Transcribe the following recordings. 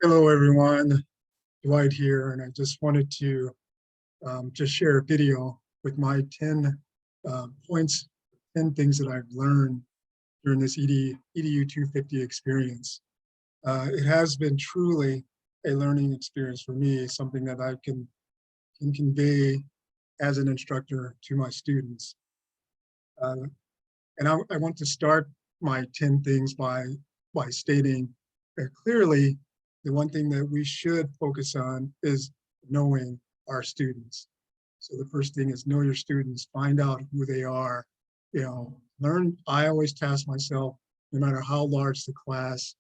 Hello, everyone. Dwight here, and I just wanted to just share a video with my 10 points, 10 things that I've learned during this EDU 250 experience. It has been truly a learning experience for me, something that I can convey as an instructor to my students. Uh, and I want to start my 10 things by stating that clearly the one thing that we should focus on is knowing our students. So the first thing is know your students, find out who they are, learn. I always task myself, no matter how large the class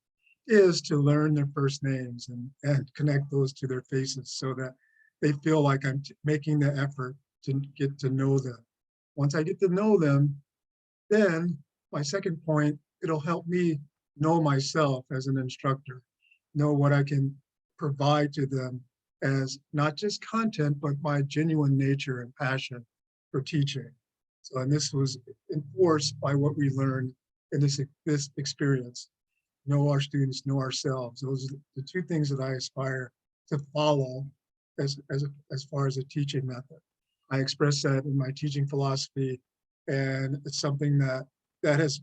is, to learn their first names and connect those to their faces so that they feel like I'm making the effort to get to know them. Once I get to know them, then my second point, it'll help me know myself as an instructor, know what I can provide to them as not just content, but my genuine nature and passion for teaching. So, and this was enforced by what we learned in this experience. Know our students, know ourselves. Those are the two things that I aspire to follow as far as a teaching method. I express that in my teaching philosophy, and it's something that has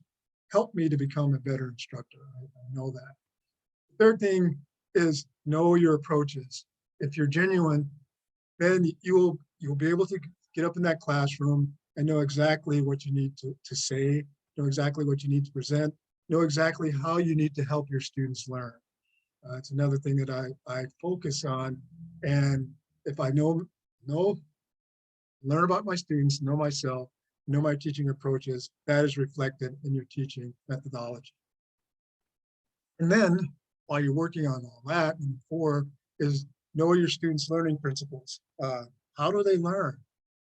helped me to become a better instructor. I know that. The third thing is know your approaches. If you're genuine, then you'll be able to get up in that classroom and know exactly what you need to say, know exactly what you need to present, know exactly how you need to help your students learn. It's another thing that I focus on. And if I know learn about my students, know myself, know my teaching approaches, that is reflected in your teaching methodology. And then while you're working on all that, and four is know your students' learning principles. How do they learn?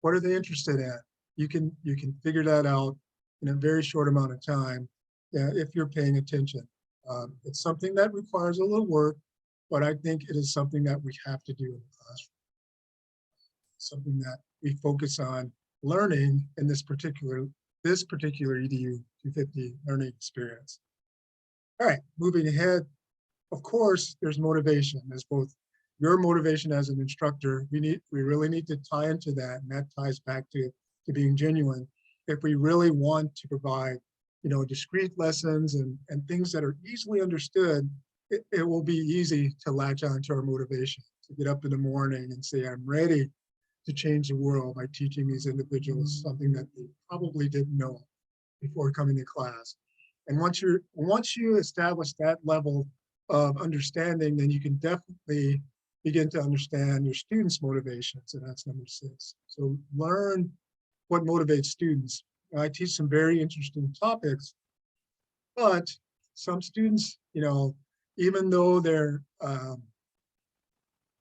What are they interested in? You can figure that out in a very short amount of time if you're paying attention. It's something that requires a little work, but I think it is something that we have to do in the classroom. Something that we focus on learning in this particular EDU 250 learning experience. All right, moving ahead. Of course, there's motivation. There's both your motivation as an instructor. We really need to tie into that, and that ties back to being genuine. If we really want to provide, discrete lessons and things that are easily understood, it will be easy to latch on to our motivation, to get up in the morning and say, I'm ready to change the world by teaching these individuals something that they probably didn't know before coming to class. And once you establish that level of understanding, then you can definitely begin to understand your students' motivations, and that's number 6. So learn what motivates students. I teach some very interesting topics, but some students, even though they're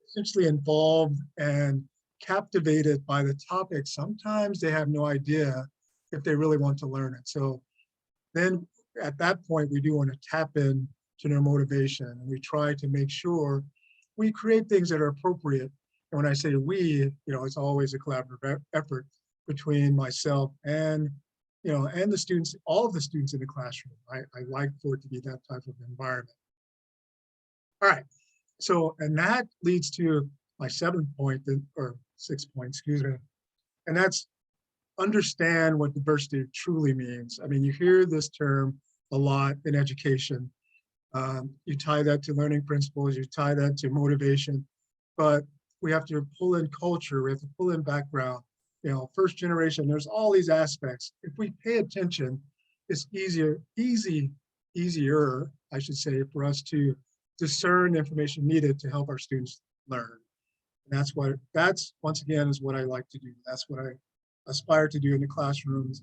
essentially involved and captivated by the topic, sometimes they have no idea if they really want to learn it. So then at that point, we do want to tap in to their motivation. And we try to make sure we create things that are appropriate. And when I say we, it's always a collaborative effort between myself and the students, all of the students in the classroom. I like for it to be that type of environment. All right. So, and that leads to my 7th point, or 6th point, excuse me, and that's understand what diversity truly means. I mean, you hear this term a lot in education. You tie that to learning principles, you tie that to motivation, but we have to pull in culture, we have to pull in background. First generation, there's all these aspects. If we pay attention, it's easier, I should say, for us to discern the information needed to help our students learn. And that's once again is what I like to do. That's what I aspire to do in the classroom,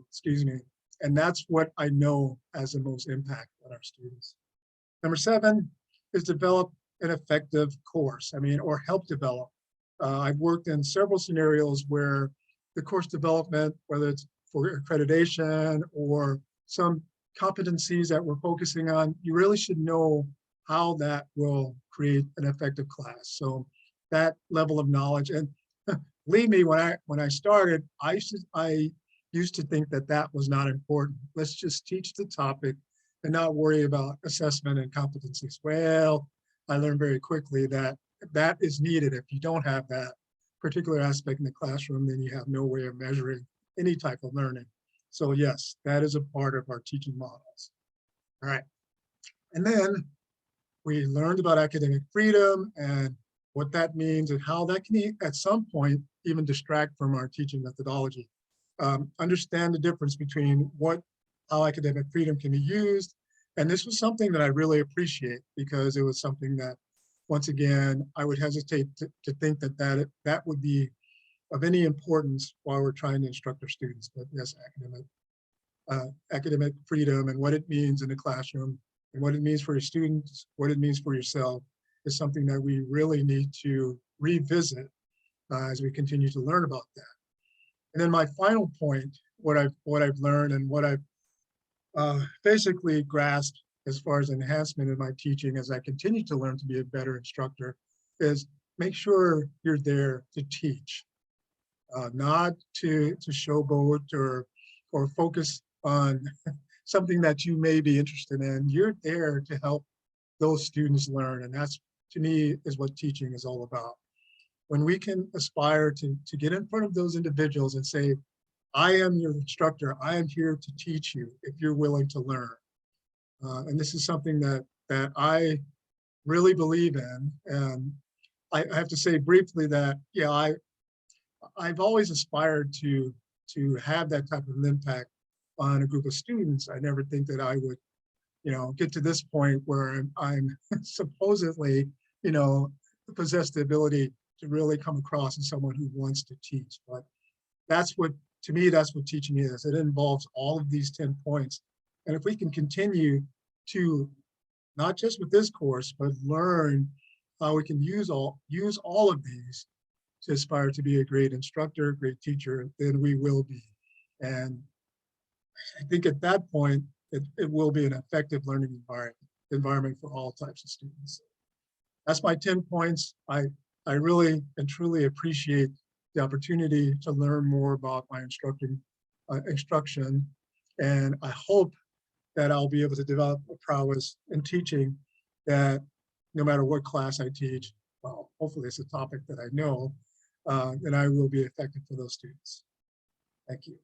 excuse me. And that's what I know has the most impact on our students. Number 7 is develop an effective course, or help develop. I've worked in several scenarios where the course development, whether it's for accreditation or some competencies that we're focusing on, you really should know how that will create an effective class. So that level of knowledge, and believe me, when I started, I used to think that was not important. Let's just teach the topic, and not worry about assessment and competencies. Well, I learned very quickly that that is needed. If you don't have that particular aspect in the classroom, then you have no way of measuring any type of learning. So yes, that is a part of our teaching models. All right. And then we learned about academic freedom and what that means and how that can, at some point, even distract from our teaching methodology. Understand the difference between how academic freedom can be used. And this was something that I really appreciate, because it was something that, once again, I would hesitate to think that would be of any importance while we're trying to instruct our students. But yes, academic freedom and what it means in the classroom and what it means for your students, what it means for yourself, is something that we really need to revisit as we continue to learn about that. And then my final point, what I've learned and what I've basically grasped as far as enhancement in my teaching as I continue to learn to be a better instructor, is make sure you're there to teach, not to showboat or focus on something that you may be interested in. You're there to help those students learn. And that's, to me, is what teaching is all about. When we can aspire to get in front of those individuals and say, I am your instructor, I am here to teach you if you're willing to learn. And this is something that I really believe in. And I have to say briefly that, yeah, I've always aspired to have that type of impact on a group of students. I never think that I would, get to this point where I'm supposedly, possess the ability to really come across as someone who wants to teach. But to me, that's what teaching is. It involves all of these 10 points. And if we can continue to, not just with this course, but learn how we can use all of these to aspire to be a great instructor, a great teacher, then we will be. And I think at that point, it will be an effective learning environment for all types of students. That's my 10 points. I really and truly appreciate the opportunity to learn more about my instruction. And I hope that I'll be able to develop a prowess in teaching that no matter what class I teach, well, hopefully it's a topic that I know, then I will be effective for those students. Thank you.